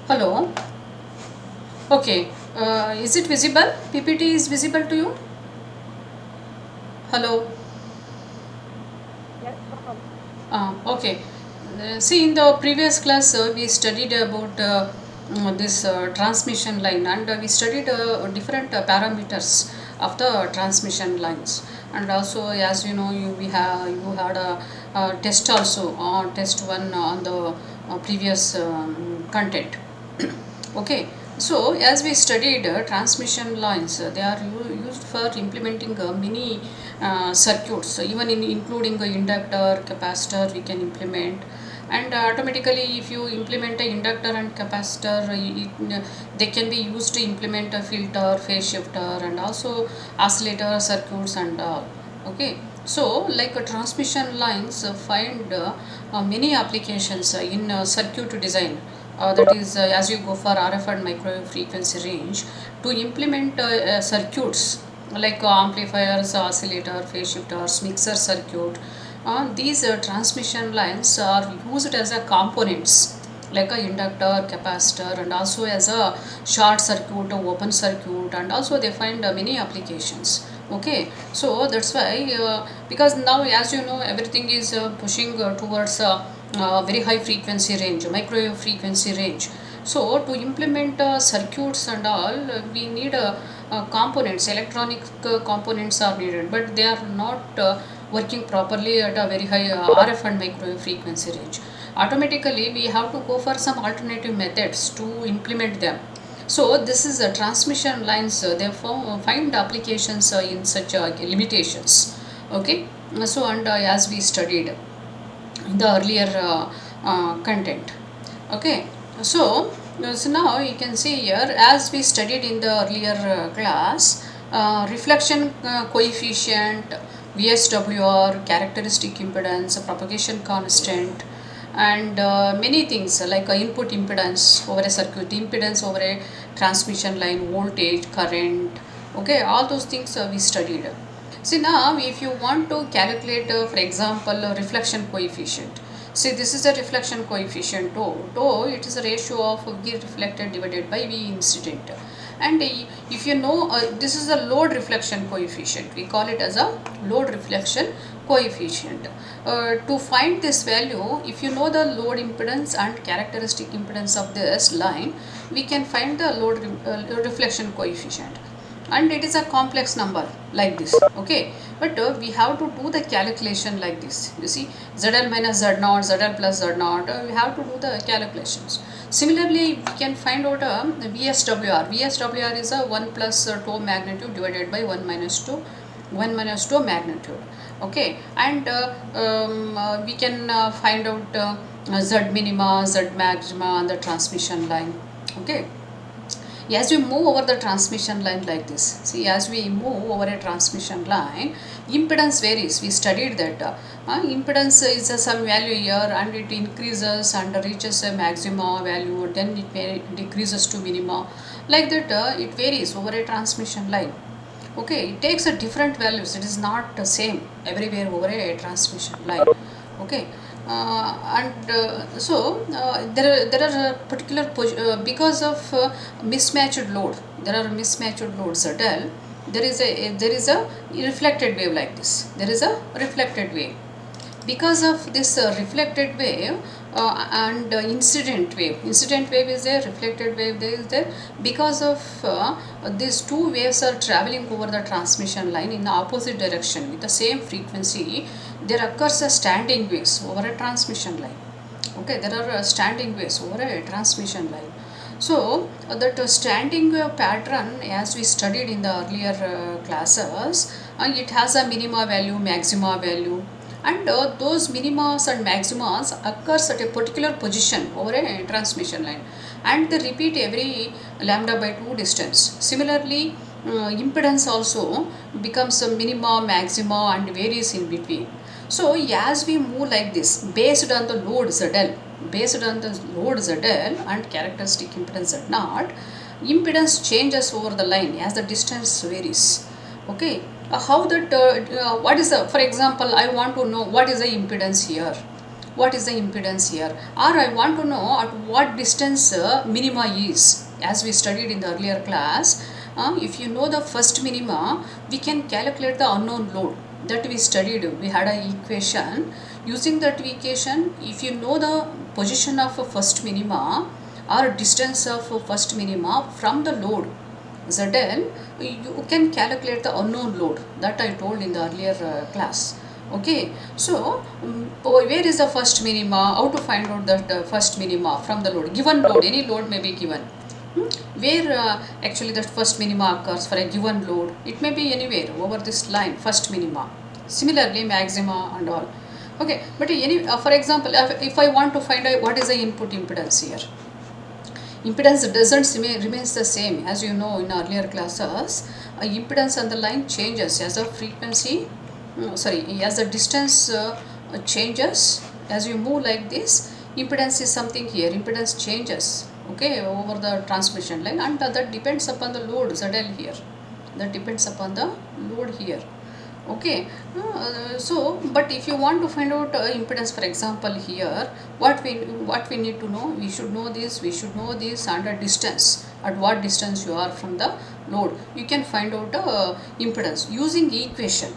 Hello. Okay. Is it visible? PPT is visible to you? Hello. Yes, ma'am. Okay. See, in the previous class, we studied about this transmission line, and we studied different parameters of the transmission lines. And also, as you know, you had a test also, test one on the previous content. Okay, so as we studied transmission lines, they are used for implementing many circuits. So even in including the inductor, capacitor, we can implement. And automatically, if you implement a inductor and capacitor, they can be used to implement a filter, phase shifter, and also oscillator circuits and all. Okay, so like transmission lines find many applications in circuit design, that is as you go for RF and microwave frequency range to implement circuits like amplifiers, oscillator, phase shifters, mixer circuit. These transmission lines are used as a components like a inductor, capacitor, and also as a short circuit, open circuit, and also they find many applications. Okay, so that's why because now, as you know, everything is pushing towards very high frequency range, microwave frequency range. So to implement circuits and all, we need components, electronic components are needed, but they are not working properly at a very high RF and microwave frequency range. Automatically, we have to go for some alternative methods to implement them. So this is a transmission lines. Therefore, find applications in such limitations. Okay. So and as we studied in the earlier content. Okay, so now you can see here, as we studied in the earlier class, reflection coefficient, VSWR, characteristic impedance, propagation constant, and many things like input impedance over a circuit, impedance over a transmission line, voltage, current. Okay, all those things we studied. See now, if you want to calculate, for example, a reflection coefficient. See, this is a reflection coefficient tau. Tau, it is a ratio of V reflected divided by V incident. And if you know, this is a load reflection coefficient. We call it as a load reflection coefficient. To find this value, if you know the load impedance and characteristic impedance of this line, we can find the load reflection coefficient, and it is a complex number like this. Okay, but we have to do the calculation like this. You see, zl minus z0, zl plus z0, we have to do the calculations. Similarly, we can find out VSWR. VSWR is a 1 plus tau magnitude divided by 1 minus 2, 1 minus 2 magnitude. Okay, and we can find out z minima, z maxima on the transmission line. Okay, as we move over the transmission line like this, see, as we move over a transmission line, impedance varies. We studied that impedance is some value here, and it increases and reaches a maxima value, then it decreases to minima, like that. It varies over a transmission line. Okay, it takes a different values, it is not the same everywhere over a transmission line. Okay, and there are particular because of mismatched load, there are mismatched loads del. There is a reflected wave like this, there is a reflected wave. Because of this reflected wave and incident wave is there, reflected wave there is there. Because of these two waves are traveling over the transmission line in the opposite direction with the same frequency, there occurs a standing waves over a transmission line. Okay, there are standing waves over a transmission line. So that standing wave pattern, as we studied in the earlier classes, it has a minima value, maxima value, and those minimas and maximas occurs at a particular position over a transmission line, and they repeat every lambda by 2 distance. Similarly, impedance also becomes a minima, maxima, and varies in between. So as we move like this, based on the load ZL, based on the load ZL and characteristic impedance Z0, impedance changes over the line as the distance varies. Okay, how that what is the, for example, I want to know what is the impedance here. what is the impedance here, or I want to know at what distance minima is. As we studied in the earlier class, if you know the first minima, we can calculate the unknown load. That we studied, we had an equation. Using that equation, if you know the position of a first minima or distance of a first minima from the load ZL, you can calculate the unknown load that I told in the earlier class. Okay, so where is the first minima? How to find out that first minima from the load? Given load, any load may be given. Where actually that first minima occurs for a given load? It may be anywhere over this line, first minima. Similarly, maxima and all. Okay, but for example, if I want to find out what is the input impedance here, impedance doesn't remains the same. As you know in earlier classes, impedance on the line changes as the frequency, as the distance changes. As you move like this, impedance is something here, impedance changes, okay, over the transmission line, and that depends upon the load ZL here, that depends upon the load here. Okay, so but if you want to find out impedance, for example here, what we need to know, we should know this and a distance, at what distance you are from the load, you can find out impedance using equation.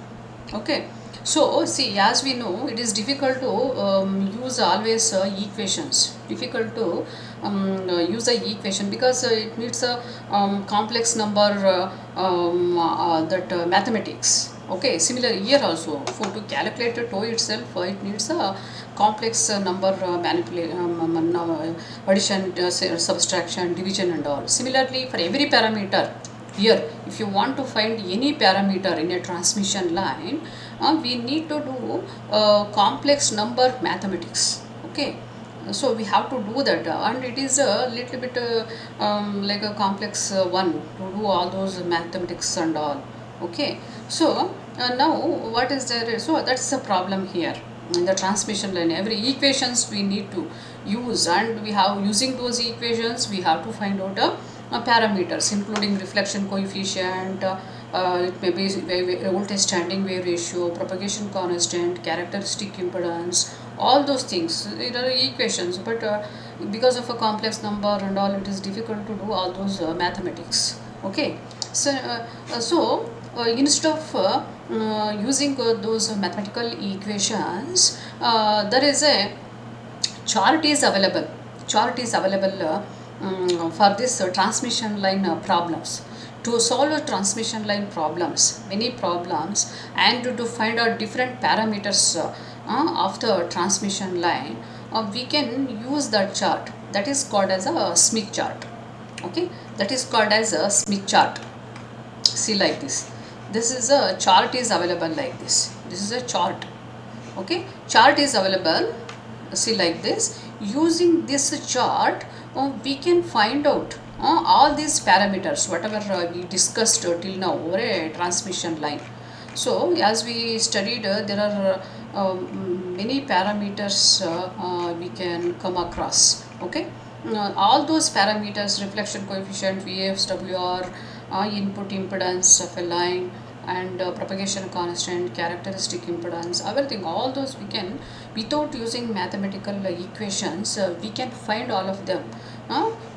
Okay, so see, as we know, it is difficult to use always equations, difficult to use the equation, because it needs a complex number, that mathematics. Okay, similar here also, for to calculate the tau itself, it needs a complex number addition, subtraction, division and all. Similarly, for every parameter here, if you want to find any parameter in a transmission line, we need to do complex number mathematics. Okay, so we have to do that, and it is a little bit like a complex one to do all those mathematics and all. Okay, so now what is there? So that's the problem here in the transmission line. Every equations we need to use, and we have, using those equations we have to find out parameters, including reflection coefficient, it may be voltage standing wave ratio, propagation constant, characteristic impedance, all those things. There are equations, but because of a complex number and all, it is difficult to do all those mathematics. Okay, so instead of using those mathematical equations, there is a chart is available. For this transmission line problems. To solve transmission line problems, many problems, and to find out different parameters of the transmission line, we can use that chart. That is called as a Smith chart. Okay, that is called as a Smith chart. See, like this. This is a chart is available like this. This is a chart. Okay, chart is available. See, like this. Using this chart, we can find out all these parameters, whatever we discussed till now over a transmission line. So as we studied, there are many parameters we can come across. Okay, all those parameters, reflection coefficient, VSWR, input impedance of a line, and propagation constant, characteristic impedance, everything, all those we can, without using mathematical equations, we can find all of them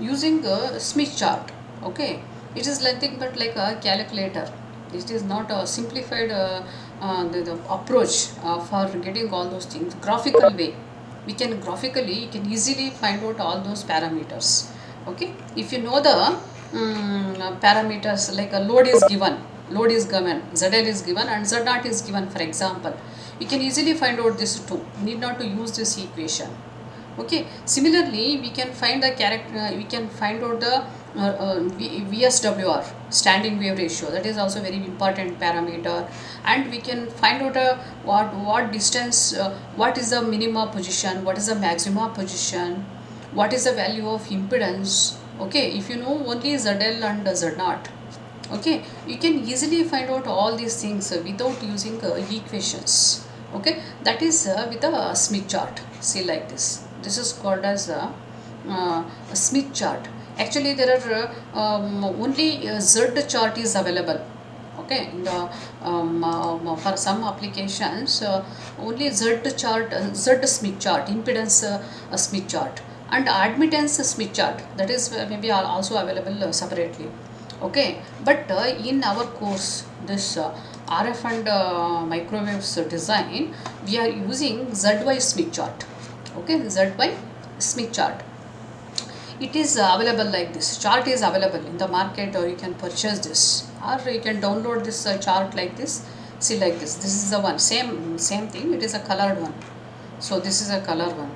using a Smith chart. Okay, it is nothing but like a calculator. It is not a simplified the approach for getting all those things. Graphical way, we can graphically, you can easily find out all those parameters. Okay, if you know the parameters, like a load is given, ZL is given and Z0 is given, for example, you can easily find out this too. Need not to use this equation. Okay, similarly we can find the we can find out the VSWR, standing wave ratio. That is also very important parameter, and we can find out what distance, what is the minima position, what is the maxima position, what is the value of impedance. Okay, if you know only ZL and Z0, okay, you can easily find out all these things without using equations. Okay, that is with a Smith chart. See, like this. This is called as a Smith chart. Actually, there are only Z chart is available. Okay, in the for some applications only Z Smith chart, impedance Smith chart, and admittance Smith chart, that is maybe are also available separately. Okay, but in our course this RF and microwaves design, we are using ZY Smith chart. Okay, ZY Smith chart, it is available like this. Chart is available in the market, or you can purchase this, or you can download this chart like this. See, like this is the one, same thing, it is a colored one. So this is a color one.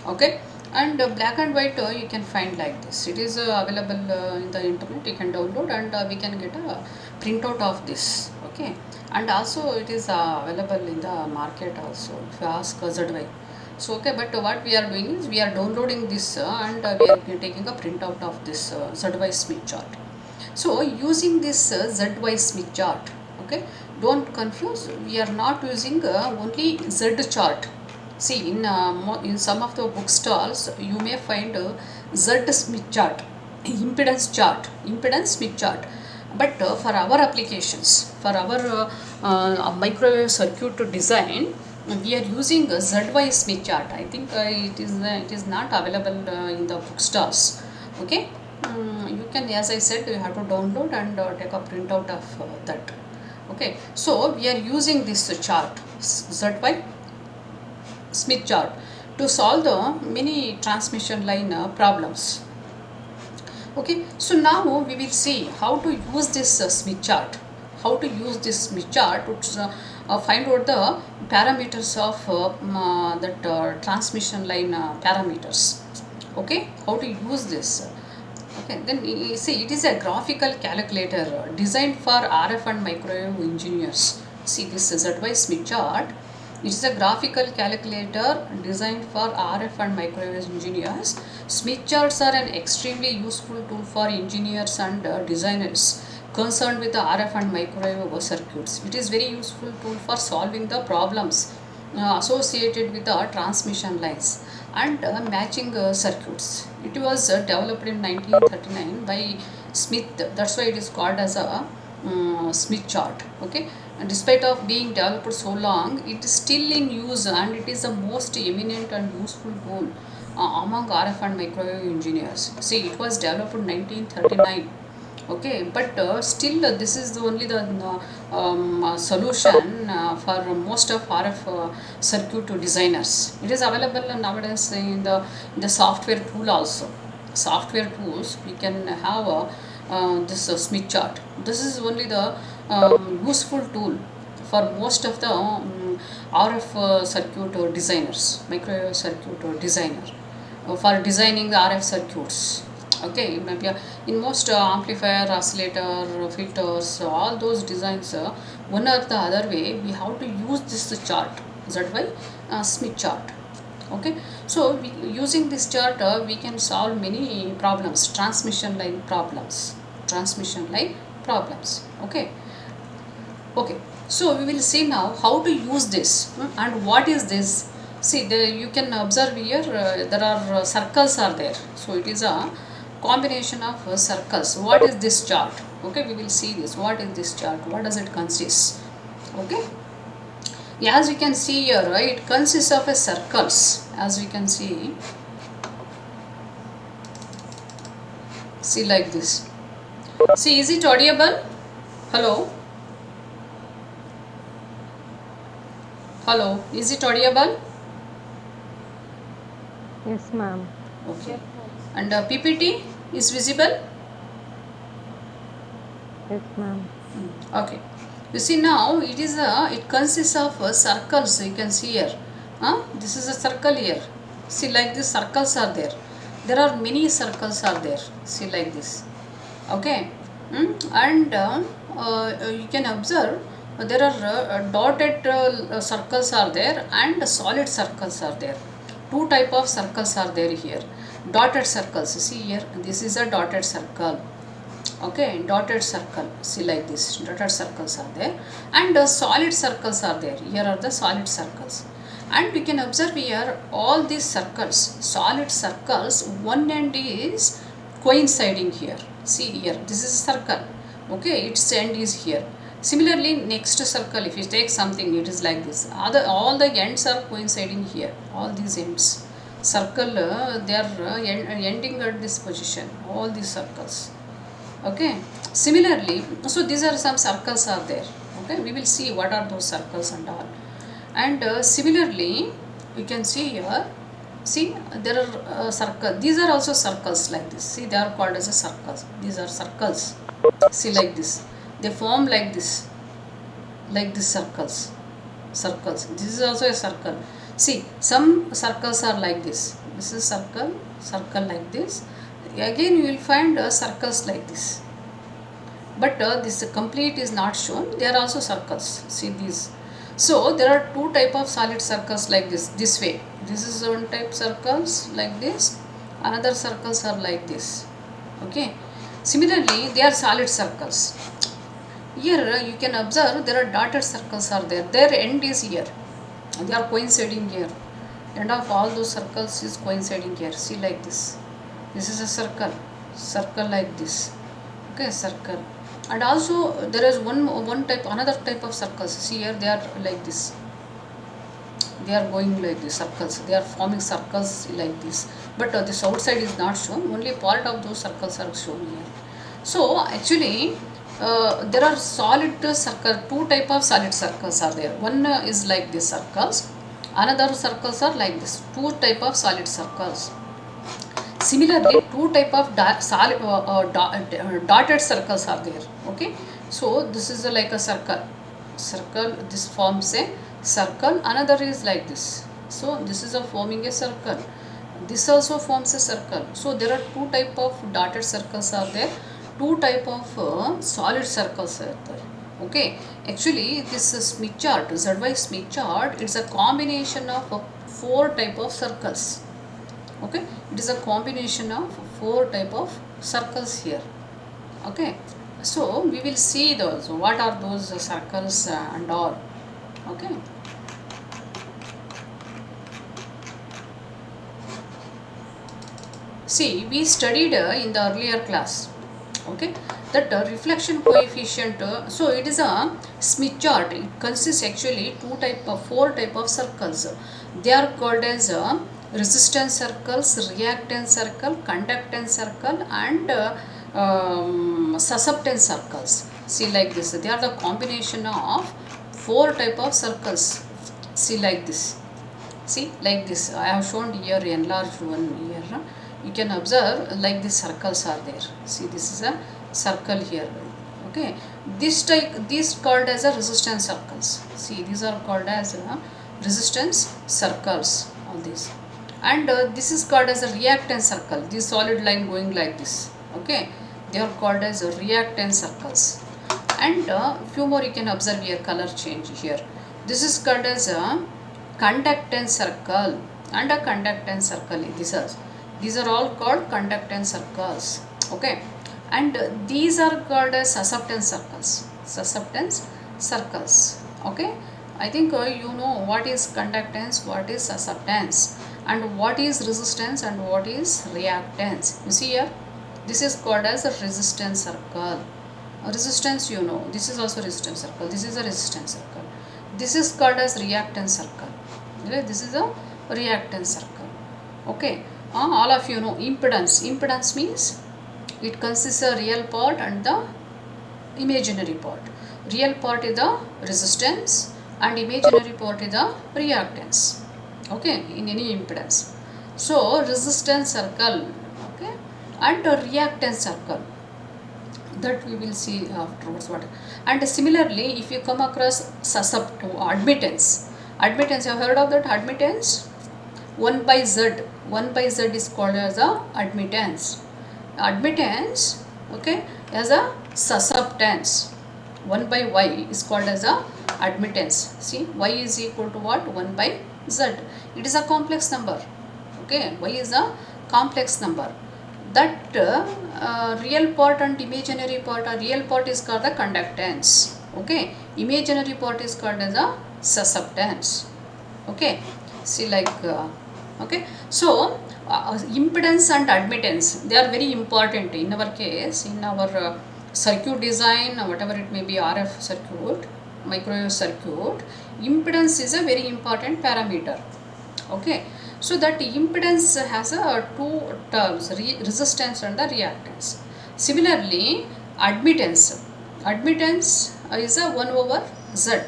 Okay, and black and white you can find like this. It is available in the internet, you can download, and we can get a printout of this. Okay, and also it is available in the market also, if you ask ZY. So okay, but what we are doing is we are downloading this and we are taking a printout of this ZY Smith chart. So using this ZY Smith chart, okay, don't confuse, we are not using only Z chart. See, in some of the bookstores you may find Z Smith chart, impedance Smith chart. But for our applications, for our microwave circuit design, we are using ZY Smith chart. I think it is not available in the bookstores. Okay, you can, as I said, you have to download and take a printout of that. Okay, so we are using this chart, ZY Smith chart, to solve the many transmission line problems. Okay, so now we will see how to use this Smith chart. How to use this Smith chart to find out the parameters of that transmission line parameters. Okay, how to use this. Okay, then you see, it is a graphical calculator designed for RF and microwave engineers. See, this ZY Smith chart. It is a graphical calculator designed for RF and microwave engineers. Smith charts are an extremely useful tool for engineers and designers concerned with the RF and microwave circuits. It is very useful tool for solving the problems associated with the transmission lines and matching circuits. It was developed in 1939 by Smith. That's why it is called as a Smith chart. Okay, and despite of being developed so long, it is still in use, and it is the most eminent and useful tool among RF and microwave engineers. See, it was developed in 1939. Okay, but still this is only the solution for most of RF circuit designers. It is available nowadays in the software tool also. Software tools we can have this Smith chart. This is only the useful tool for most of the RF circuit designers, microwave circuit designer, for designing the RF circuits. Okay, maybe in most amplifier, oscillator, filters, all those designs, one or the other way, we have to use this chart, ZY Smith chart. Okay, so using this chart, we can solve many problems, transmission line problems. Okay, okay, so we will see now how to use this and what is this. See, you can observe here there are circles are there. So it is a combination of circles. What is this chart? Okay, we will see this. What is this chart? What does it consist? Okay, as we can see here, right, it consists of a circles. As we can see like this. See, is it audible? Hello, hello, is it audible? Yes, ma'am. Okay, and PPT is visible? Yes, ma'am. Okay, you see now it consists of circles. You can see here, this is a circle here. See, like this circles are there are many circles are there. See, like this. Okay, and you can observe there are dotted circles are there and solid circles are there. Two type of circles are there here. Dotted circles, see here, this is a dotted circle. Okay, dotted circle, see, like this, dotted circles are there, and solid circles are there. Here are the solid circles, and we can observe here all these circles, solid circles, one end is coinciding here. See here, this is a circle. Okay, its end is here, Similarly, next circle, if you take something, it is like this. Other, all the ends are coinciding here. All these ends, circle, they are ending at this position. All these circles. Okay. Similarly, so these are some circles are there. Okay. We will see what are those circles and all. And similarly, you can see here. See, there are circles. These are also circles like this. See, they are called as a circles. These are circles. See, like this. They form like this circles. This is also a circle. See, some circles are like this is circle like this. Again you will find circles like this, but this complete is not shown. They are also circles. See these. So there are two type of solid circles like this way. This is one type circles like this, another circles are like this. Okay. Similarly, they are solid circles. Here you can observe there are dotted circles are there. Their end is here. They are coinciding here. End of all those circles is coinciding here. See, like this. This is a circle like this. Okay, circle. And also there is one type, another type of circles. See here, they are like this. They are going like this circles. They are forming circles like this. But this outside is not shown. Only part of those circles are shown here. So actually, there are solid circle. Two type of solid circles are there. One is like this circles. Another circles are like this. Two type of solid circles. Similarly, two type of dotted circles are there. Okay. So this is like a circle. This forms a circle. Another is like this. So this is a forming a circle. This also forms a circle. So there are two type of dotted circles are there. Two type of solid circles are there. Okay. Actually, this Smith chart, ZY Smith chart, it's a combination of four type of circles. Okay, it is a combination of four type of circles here. Okay, so we will see those, what are those circles and all. Okay. See, we studied in the earlier class, okay, that reflection coefficient. So it is a Smith chart. It consists actually four type of circles. They are called as resistance circles, reactance circle, conductance circle, and susceptance circles. See, like this. They are the combination of four type of circles. See, like this. See, like this. I have shown here enlarged one here. You can observe like these circles are there. See, this is a circle here. Okay, these called as a resistance circles. See, these are called as resistance circles. All these, and this is called as a reactance circle. This solid line going like this. Okay, they are called as reactance circles. And few more you can observe here. Color change here. This is called as a conductance circle and a conductance circle. These are all called conductance circles. Okay, and these are called as susceptance circles. Susceptance circles. Okay, I think you know what is conductance, what is susceptance, and what is resistance and what is reactance. You see here, this is called as a resistance circle. Resistance, you know, this is also resistance circle. This is a resistance circle. This is called as reactance circle. Okay, this is a reactance circle. Okay, all of you know impedance. Impedance means it consists of real part and the imaginary part. Real part is the resistance and imaginary part is the reactance. Okay, in any impedance. So resistance circle, okay, and a reactance circle, that we will see afterwards. What, and similarly, if you come across admittance, you have heard of that admittance. 1 by z, 1 by z is called as a admittance. Okay, as a susceptance. 1 by y is called as a admittance. See, y is equal to what? 1 by z. It is a complex number. Okay, y is a complex number. That real part and imaginary part, real part is called the conductance. Okay, imaginary part is called as a susceptance. Okay, see, like okay, so impedance and admittance, they are very important in our case, in our circuit design, whatever it may be, RF circuit, microwave circuit, impedance is a very important parameter. Okay, so that impedance has a two terms, resistance and the reactance. Similarly, admittance is a 1 over z,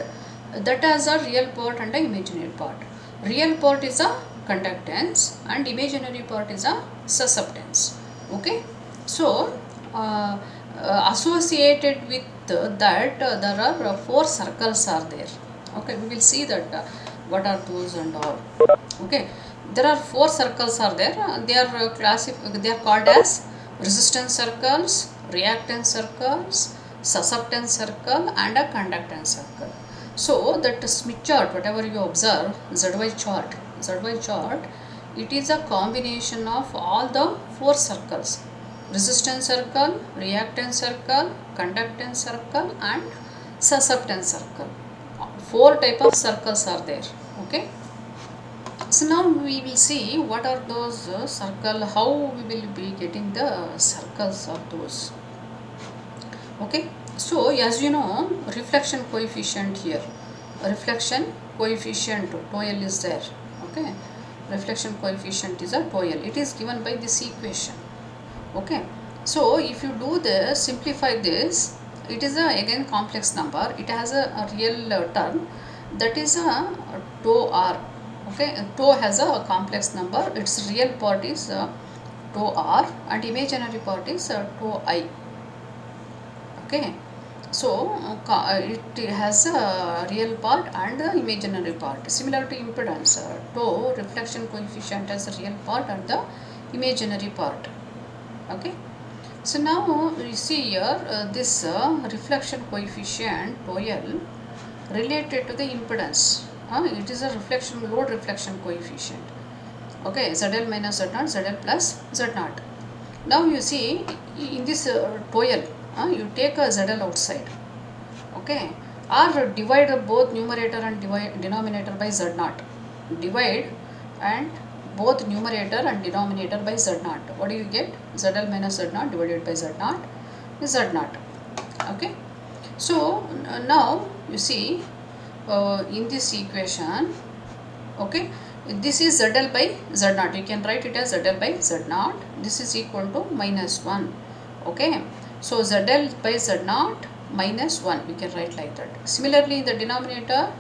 that has a real part and a imaginary part. Real part is a conductance and imaginary part is a susceptance. Okay, so associated with that, there are four circles are there. Okay, we will see that what are those and all. Okay, there are four circles are there. They are they are called as resistance circles, reactance circles, susceptance circle and a conductance circle. So that Smith chart, whatever you observe, zy chart, it is a combination of all the four circles: resistance circle, reactance circle, conductance circle and susceptance circle. Four type of circles are there. Okay, so now we will see what are those circle, how we will be getting the circles of those. Okay, so as you know, reflection coefficient here, reflection coefficient tau L is there. Okay, reflection coefficient is a tau L. It is given by this equation. Okay, so if you do this, simplify this, it is a again complex number. It has a real term, that is a tau R. Okay, tau has a complex number. Its real part is tau R and imaginary part is tau I. Okay, so it has a real part and the imaginary part. Similar to impedance, tau reflection coefficient has a real part and the imaginary part. Okay, so now we see here this reflection coefficient tau L related to the impedance. It is a load reflection coefficient. Okay, ZL minus Z0, ZL plus Z0. Now you see in this tau L, you take a ZL outside. Okay, or divide both numerator and denominator by Z0. Divide and both numerator and denominator by Z0. What do you get? ZL minus Z0 divided by Z0 is Z0. Okay, so now you see in this equation, okay, this is ZL by Z0. You can write it as ZL by Z0. This is equal to minus 1. Okay, so ZL by Z0 minus 1, we can write like that. Similarly, in the denominator,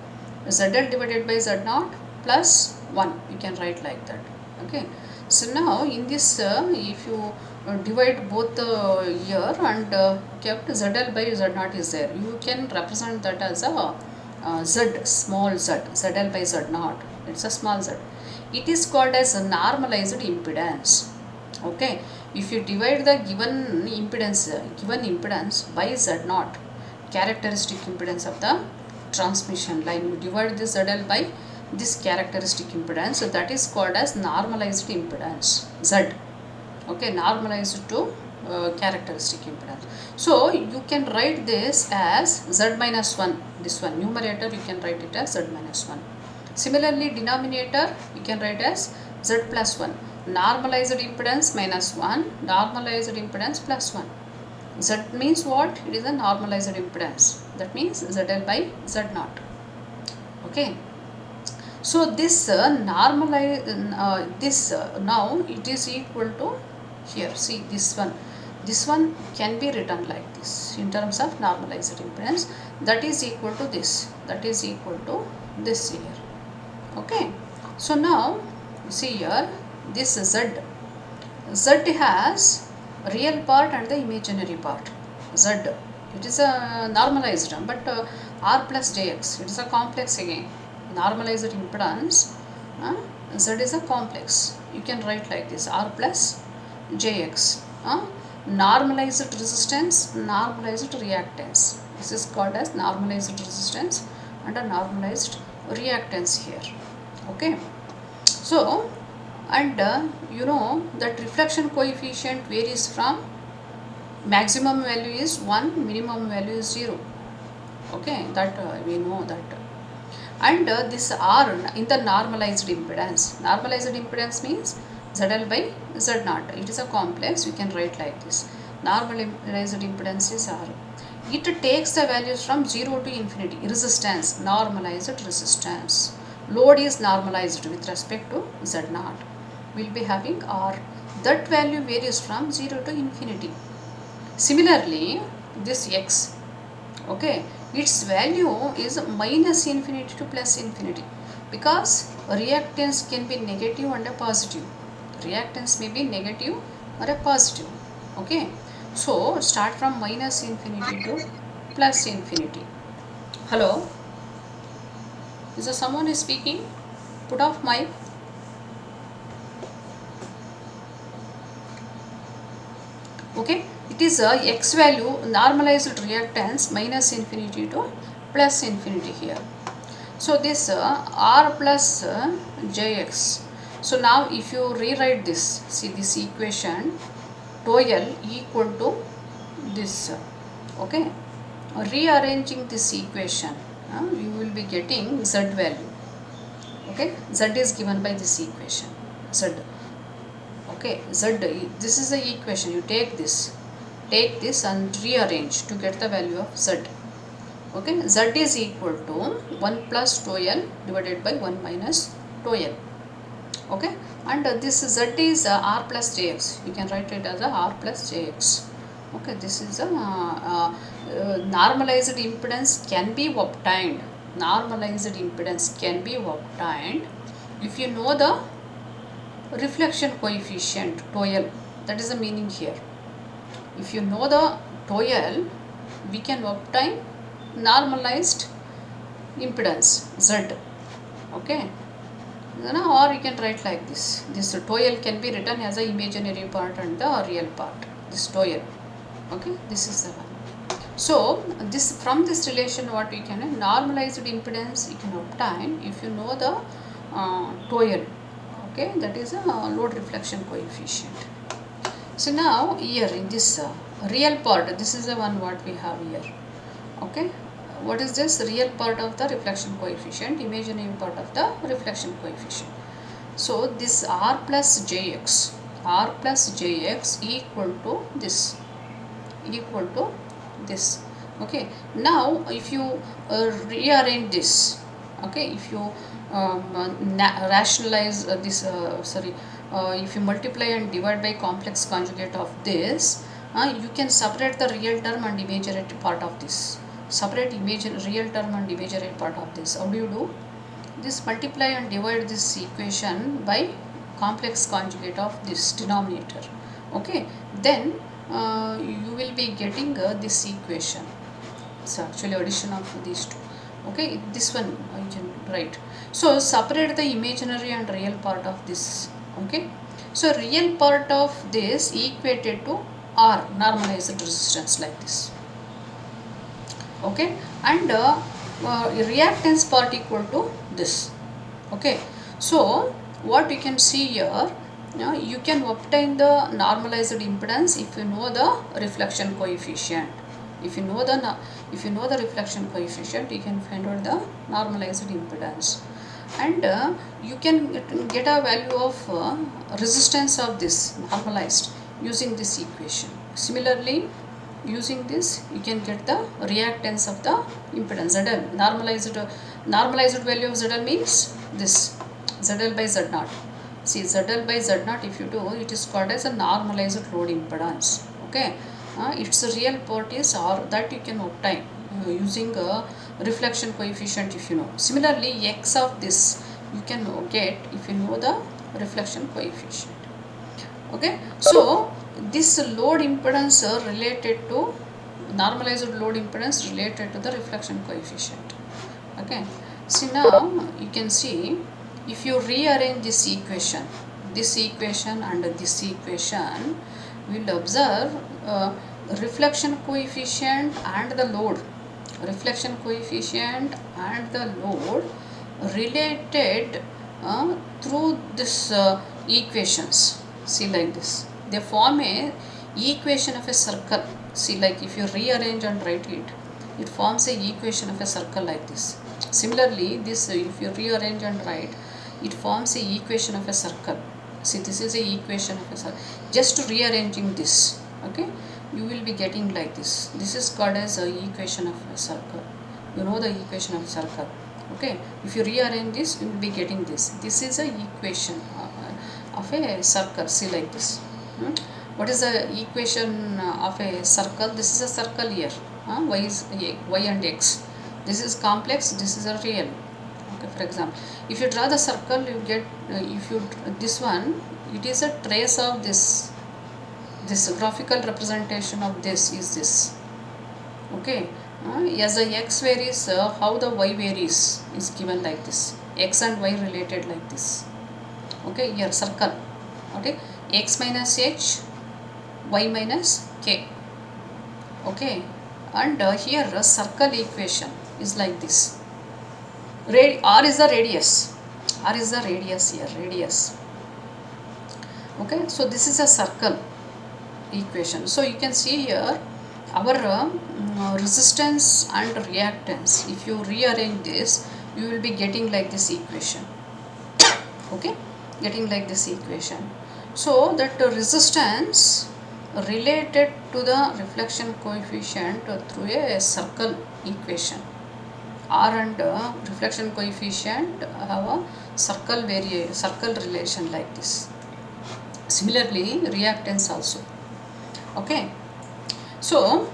ZL divided by Z0 plus 1, we can write like that. Okay, so now in this if you divide both here and kept ZL by Z0 is there, you can represent that as a Z, small z, ZL by Z0. It's a small z. It is called as a normalized impedance. Okay, if you divide the given impedance by Z0, characteristic impedance of the transmission line, you divide this ZL by this characteristic impedance, so that is called as normalized impedance, Z. Okay, normalized to characteristic impedance. So you can write this as Z minus 1. This one, numerator, you can write it as Z minus 1. Similarly, denominator, you can write as Z plus 1. Normalized impedance minus 1, normalized impedance plus 1. Z means what? It is a normalized impedance. That means ZL by Z0. Okay. So this now it is equal to here. See this one. This one can be written like this in terms of normalized impedance. That is equal to this. That is equal to this here. Okay. So now see here this Z. Z has real part and the imaginary part. Z. It is a normalized, but R plus Jx. It is a complex again. Normalized impedance, Z is a complex. You can write like this, R plus Jx. Normalized resistance, normalized reactance. This is called as normalized resistance and a normalized reactance here. Okay, so and you know that reflection coefficient varies from maximum value is 1, minimum value is 0. Okay, that we know that. And this R in the normalized impedance. Normalized impedance means ZL by Z0. It is a complex, you can write like this. Normalized impedance is R. It takes the values from 0 to infinity. Resistance, normalized resistance. Load is normalized with respect to Z0. We'll be having R. That value varies from 0 to infinity. Similarly, this X, okay, its value is minus infinity to plus infinity, because reactance can be negative and a positive. Reactance may be negative or a positive. Okay, so start from minus infinity to plus infinity. Hello, is there someone is speaking? Put off mic. Okay, it is a X value normalized reactance minus infinity to plus infinity here. So this R plus Jx. So now if you rewrite this, see this equation, tau L equal to this. Okay, rearranging this equation, you will be getting Z value. Okay, Z is given by this equation, Z. Okay, Z, this is the equation. You take this and rearrange to get the value of Z. Okay, Z is equal to 1 plus tau L divided by 1 minus tau L. Okay, and this Z is R plus Jx. You can write it as a R plus Jx. Okay, this is a normalized impedance can be obtained. Normalized impedance can be obtained if you know the reflection coefficient tau L. That is the meaning here. If you know the tau L, we can obtain normalized impedance Z. Okay, or you can write like this. This tau L can be written as the imaginary part and the real part. This tau L. Okay, this is the one. So this, from this relation, what we can, normalized impedance you can obtain if you know the tau L. Okay, that is a load reflection coefficient. So now here in this real part, this is the one what we have here. Okay, what is this? Real part of the reflection coefficient, imaginary part of the reflection coefficient. So this R plus Jx equal to this, okay. Now if you rearrange this, okay, if you rationalize this, if you multiply and divide by complex conjugate of this, you can separate the real term and imaginary part of this. Separate real term and imaginary part of this. How do you do? This multiply and divide this equation by complex conjugate of this denominator. Okay, then you will be getting this equation. So actually addition of these two. Okay, this one you can write. So separate the imaginary and real part of this. Okay, so real part of this equated to R, normalized resistance, like this. Okay, and reactance part equal to this. Okay, so what you can see here, you can obtain the normalized impedance if you know the reflection coefficient. If you know the reflection coefficient, you can find out the normalized impedance, and you can get a value of resistance of this normalized using this equation. Similarly, using this you can get the reactance of the impedance ZL. Normalized value of ZL means this ZL by Z0. See, ZL by Z0, if you do, it is called as a normalized load impedance. Okay, its real part is R, that you can obtain using a reflection coefficient if you know. Similarly, X of this you can get if you know the reflection coefficient. Okay, so this load impedance related to normalized load impedance related to the reflection coefficient. Okay, see, now you can see, if you rearrange this equation and this equation, we will observe reflection coefficient and the load related through this equations. See, like this, they form a equation of a circle. See, like if you rearrange and write it, it forms a equation of a circle like this. Similarly, this if you rearrange and write, it forms a equation of a circle. See, this is a equation of a circle, just rearranging this. Okay, you will be getting like this. This is called as a equation of a circle. You know the equation of circle. Okay, if you rearrange this, you will be getting this. This is a equation of a circle. See like this. Hmm? What is the equation of a circle? This is a circle here. Y and x. This is complex. This is a real. Okay, for example, if you draw the circle, you get if you this one, it is a trace of this graphical representation of this is this. Okay, as the x varies, how the y varies is given like this. X and y related like this. Okay, here circle. Okay, x minus h, y minus k. Okay, and here a circle equation is like this. R is the radius. R is the radius here. Radius. Okay, so this is a circle equation. So you can see here our resistance and reactance. If you rearrange this, you will be getting like this equation. Okay, getting like this equation. So that resistance related to the reflection coefficient through a circle equation. R and reflection coefficient have a circle relation like this. Similarly, reactance also. Okay, so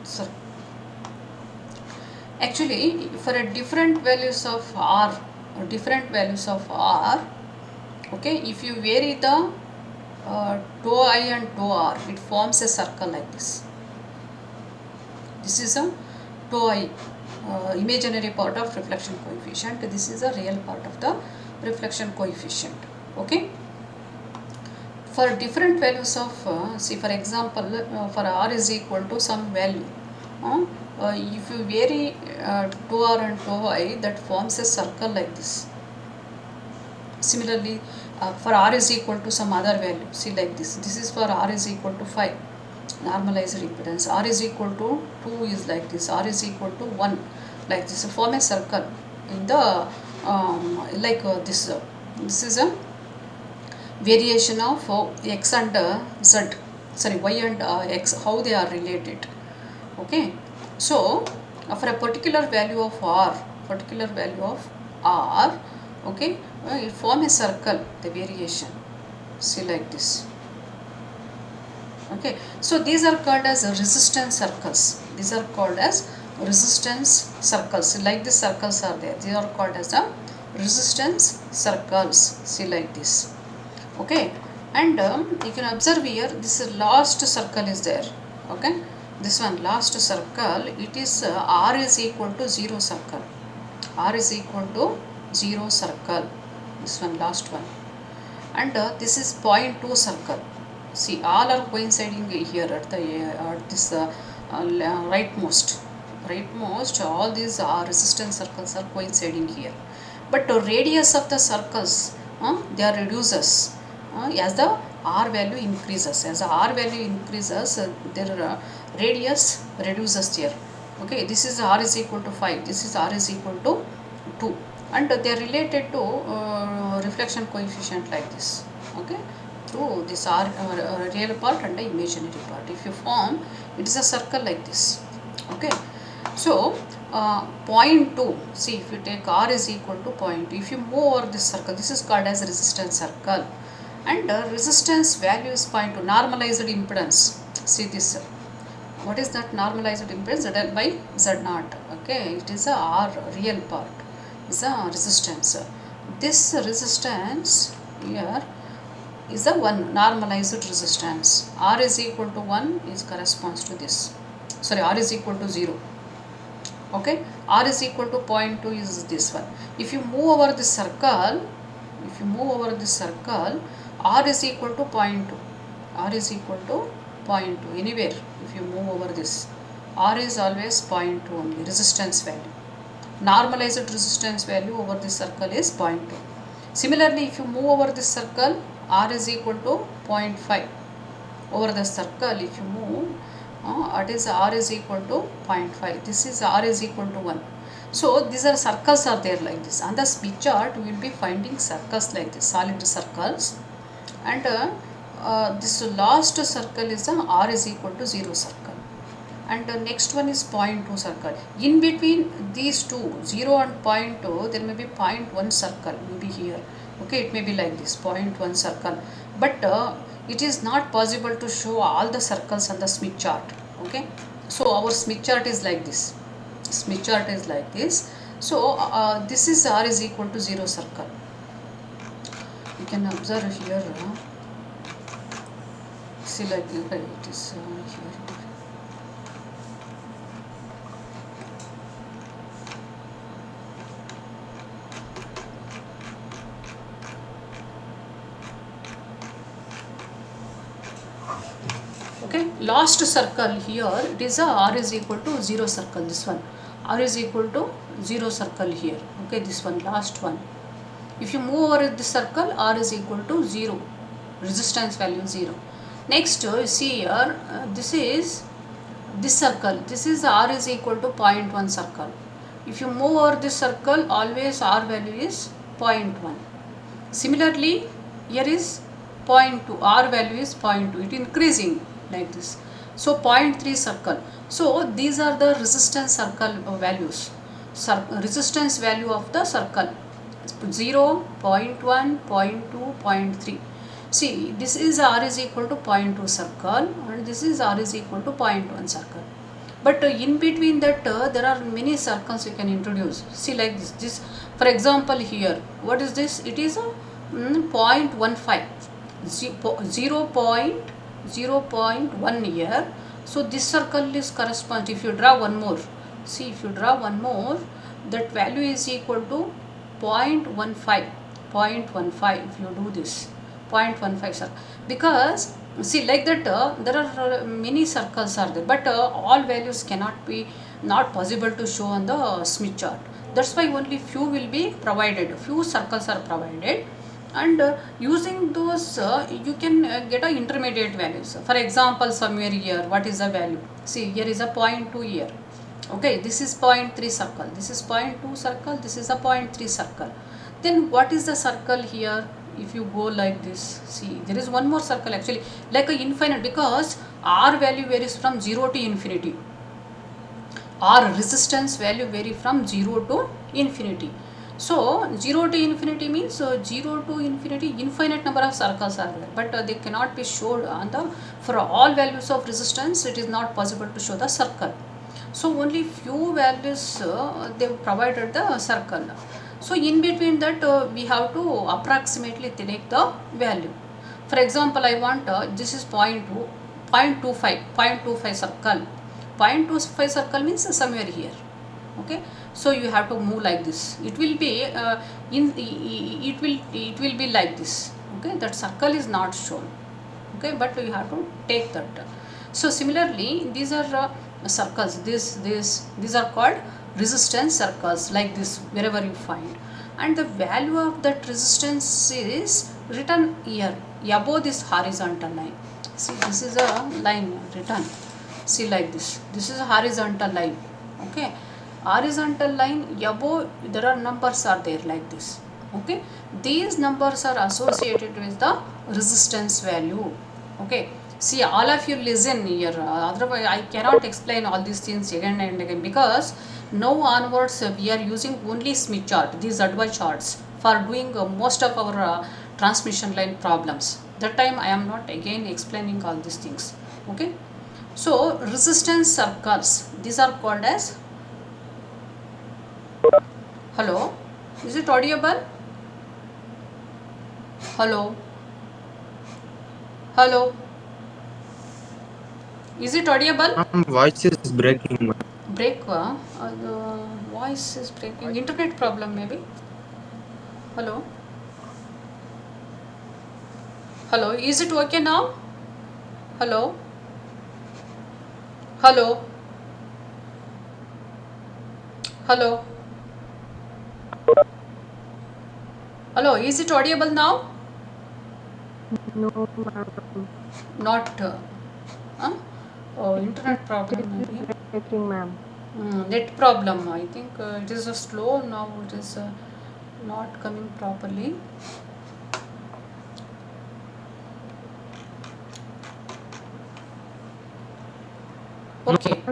sorry. Actually, for a different values of R, okay, if you vary the tau I and tau R, it forms a circle like this. This is a tau I, imaginary part of reflection coefficient. This is a real part of the reflection coefficient. Okay. For different values of, see for example, for R is equal to some value. If you vary tau R and tau I, that forms a circle like this. Similarly, for R is equal to some other value, see like this. This is for R is equal to 5, normalized impedance. R is equal to 2 is like this. R is equal to 1 like this. Form a circle in the this. This is a variation of x and y and x, how they are related. Okay, so for a particular value of r, okay, it form a circle, the variation, see like this. Okay, so these are called as resistance circles. These are called as resistance circles. Like these circles are there. These are called as the resistance circles. See like this. Okay, and you can observe here this last circle is there. Okay, this one last circle, it is R is equal to 0 circle. R is equal to 0 circle. This one last one, and this is 0.2 circle. See, all are coinciding here at the this rightmost. All these resistance circles are coinciding here, but the radius of the circles, they are reduces as the R value increases. As the R value increases, their radius reduces here. Okay, this is R is equal to 5. This is R is equal to 2, and they are related to reflection coefficient like this. Okay, through this R real part and the imaginary part. If you form, it is a circle like this. Okay, so 0.2. See, if you take R is equal to 0.2, if you move over this circle, this is called as resistance circle, and resistance value is 0.2. Normalized impedance. See this. What is that normalized impedance? Z by Z0. Okay, it is a R real part. Is a resistance. This resistance here is the one normalized resistance. R is equal to 1 is corresponds to this. Sorry, R is equal to 0. Okay, R is equal to 0.2 is this one. If you move over this circle, R is equal to 0.2. R is equal to 0.2 anywhere. If you move over this, R is always 0.2 only, resistance value. Normalized resistance value over this circle is 0.2. Similarly, if you move over this circle, R is equal to 0.5. Over the circle, if you move, it is R is equal to 0.5. This is R is equal to 1. So these are circles are there like this. On the speed chart, we will be finding circles like this, solid circles, and this last circle is the r is equal to 0 circle, and the next one is 0.2 circle. In between these two, 0 and 0.2, there may be 0.1 circle, maybe here. Okay, it may be like this 0.1 circle, but it is not possible to show all the circles on the Smith chart. Okay, so our Smith chart is like this. Smith chart is like this. So this is r is equal to 0 circle. You can observe here. See, like okay, it is here. Okay, last circle here, it is a r is equal to 0 circle, this one r is equal to 0 circle here. Okay, this one last one, if you move over this circle, r is equal to 0, resistance value 0. Next you see here, this is this circle, this is r is equal to 0.1 circle. If you move over this circle, always r value is 0.1. Similarly, here is 0.2, r value is 0.2, it increasing like this. So 0.3 circle. So these are the resistance circle values. Resistance value of the circle 0, 0.1, 0.2, 0.3. See, this is r is equal to 0.2 circle, and this is r is equal to 0.1 circle. But in between that, there are many circles you can introduce. See, like this for example here, what is this? It is a 0.15, 0.1 here. So this circle is correspond. If you draw one more, see, if you draw one more, that value is equal to 0.15, 0.15. If you do this 0.15 circle, because see, like that, there are many circles are there, but all values cannot be not possible to show on the Smith chart. That's why only few will be provided, few circles are provided, and using those you can get a intermediate values. For example, somewhere here, what is the value? See, here is a 0.2 here. Okay, this is 0.3 circle, this is 0.2 circle, this is a 0.3 circle. Then what is the circle here? If you go like this, see, there is one more circle actually, like a infinite, because r value varies from 0 to infinity. R resistance value vary from 0 to infinity. So 0 to infinity means 0 to infinity, infinite number of circles are there, but they cannot be showed on the, for all values of resistance it is not possible to show the circle. So only few values they provided the circle. So in between that we have to approximately take the value. For example, I want this is 0.2, 0.25 circle. 0.25 circle means somewhere here. Okay, so you have to move like this. It will be it will be like this. Okay, that circle is not shown. Okay, but you have to take that. So similarly, these are circles. These are called resistance circles, like this wherever you find, and the value of that resistance is written here above this horizontal line. See, this is a line written. See, like this. This is a horizontal line. Okay, horizontal line above there are numbers are there like this. Okay, these numbers are associated with the resistance value. Okay, see, all of you listen here, otherwise I cannot explain all these things again and again, because now onwards we are using only Smith chart, these advice charts, for doing most of our transmission line problems. That time I am not again explaining all these things. Okay, so resistance circles, these are called as, hello, is it audible? Hello, hello, is it audible? Voice is breaking. Break, the voice is breaking, internet problem maybe. Hello, hello, is it okay now? Hello, hello, hello, hello, is it audible now? No, ma'am. Not huh? Oh, internet problem It is maybe. breaking, ma'am. Net problem, I think it is slow now, it is not coming properly. Okay.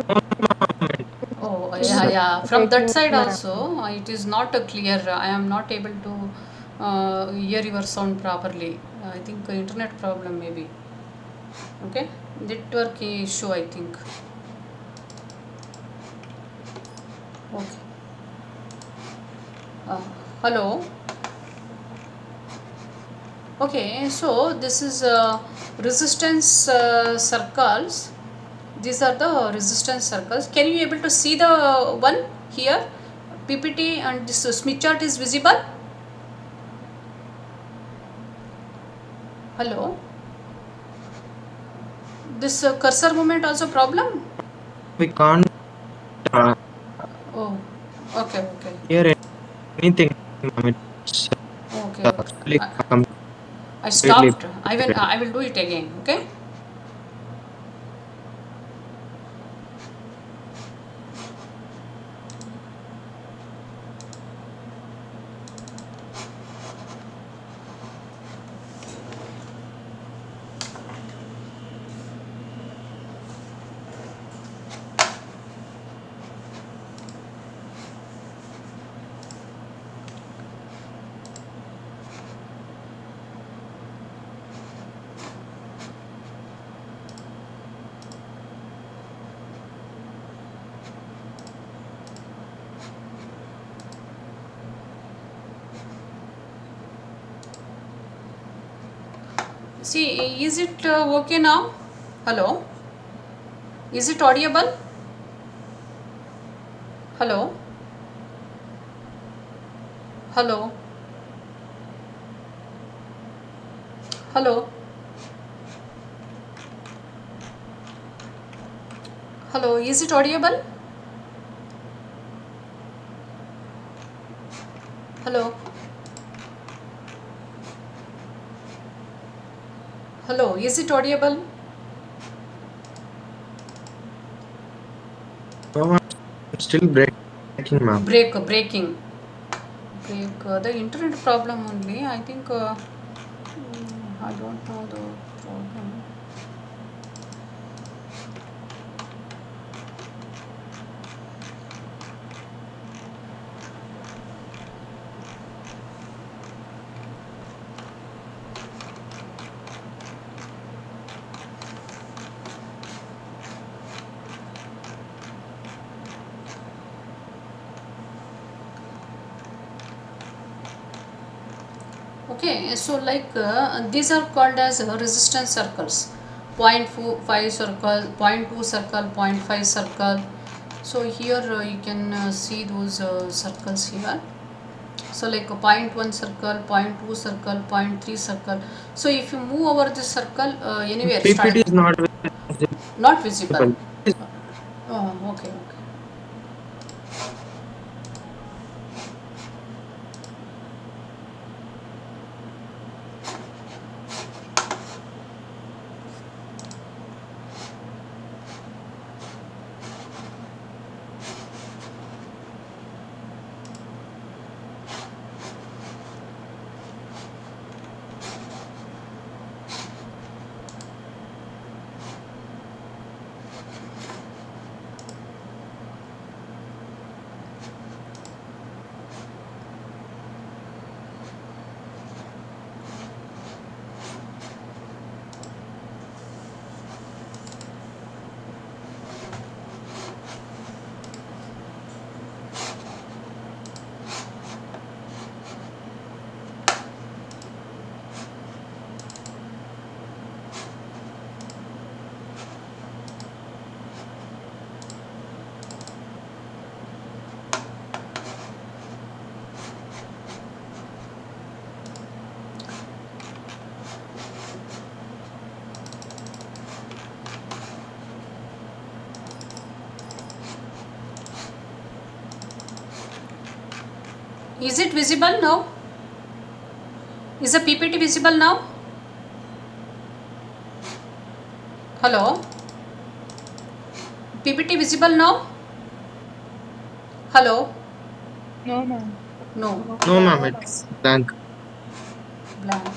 Oh, It's yeah, yeah. From that breaking, side also, ma'am. it is not clear. I am not able to hear your sound properly. I think internet problem maybe. Okay, network issue. I think. Okay. Uh, Hello. Okay, so this is resistance circles. These are the resistance circles. Can you able to see the one here? PPT and this Smith chart is visible. Hello. This cursor movement also problem. We can't uh, Oh, okay, okay, hear anything, ma'am. It's okay, okay. like I completely stopped. I will do it again. Okay. See, is it okay now? Hello. Is it audible? Hello. Hello. Hello. Hello. Is it audible? Hello. Hello. Is it audible? still breaking, ma'am. Breaking. Break. The internet problem only. I think. I don't know the problem. Okay, so like these are called as resistance circles. 0.5 circle, point 0.2 circle, 0.5 circle. So here you can see those circles here. So like a 0.1 circle, 0.2 circle, 0.3 circle. So if you move over this circle anywhere, PPT start is not not visible. visible. Oh, okay, okay. Is it visible now? Is the PPT visible now? Hello? PPT visible now? Hello? No, ma'am. No. No, ma'am. It's blank. Blank.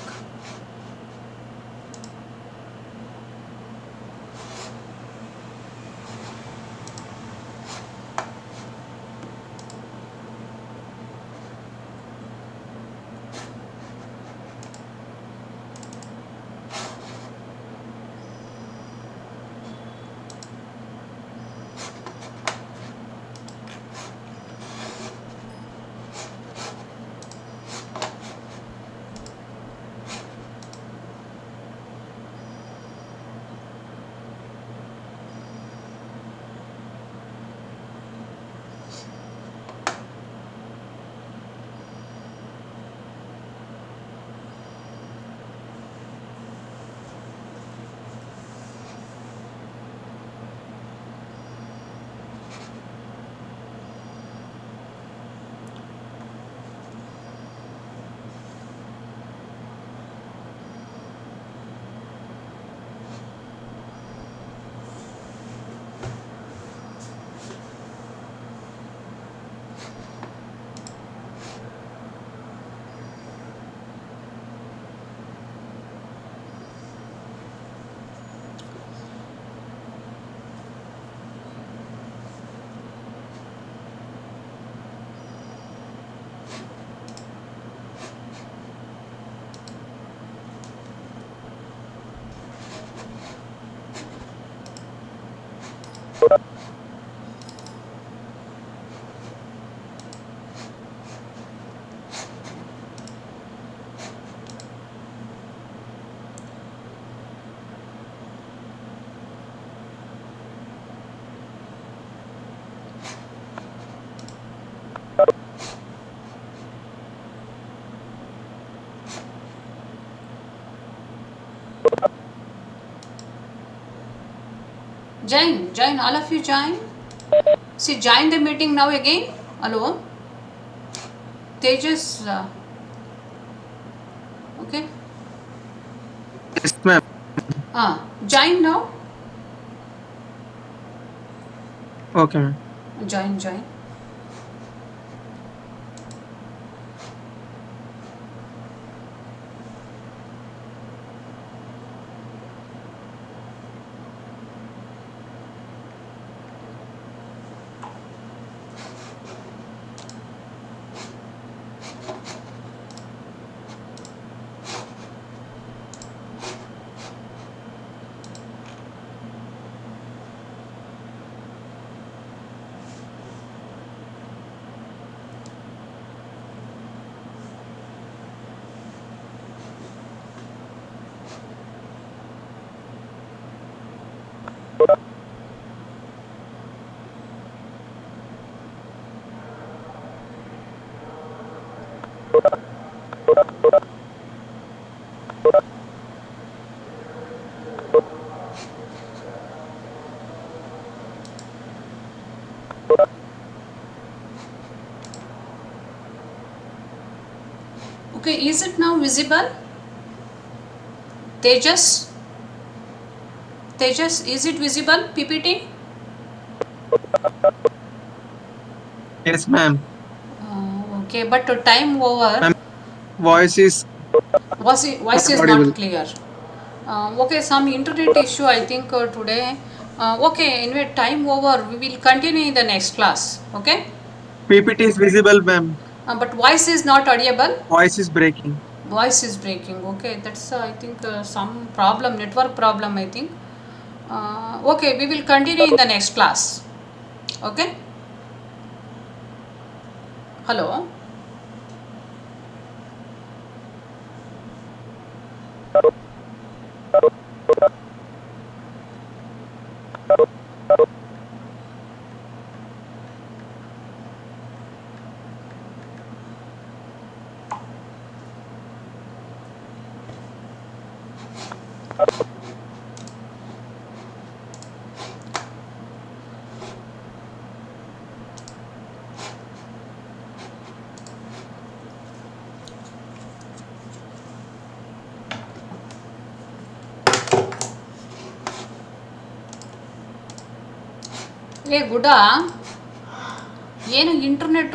Join, all of you join. See, join the meeting now again. Hello, Tejas. Okay. Yes, ma'am. Join now. Okay, ma'am. Join. Okay, is it now visible? Tejas? Tejas, is it visible? PPT? Yes, ma'am. Okay, but time over. Ma'am, voice is Voice not is audible. not clear. Okay, some internet issue I think today. Okay, anyway, time over. We will continue in the next class. Okay, PPT is visible, ma'am. but voice is not audible. Voice is breaking. Voice is breaking. Okay, that's I think some problem, network problem. I think. Okay, we will continue in the next class. Okay. Hello. ಏ ಗುಡ ಏನು internet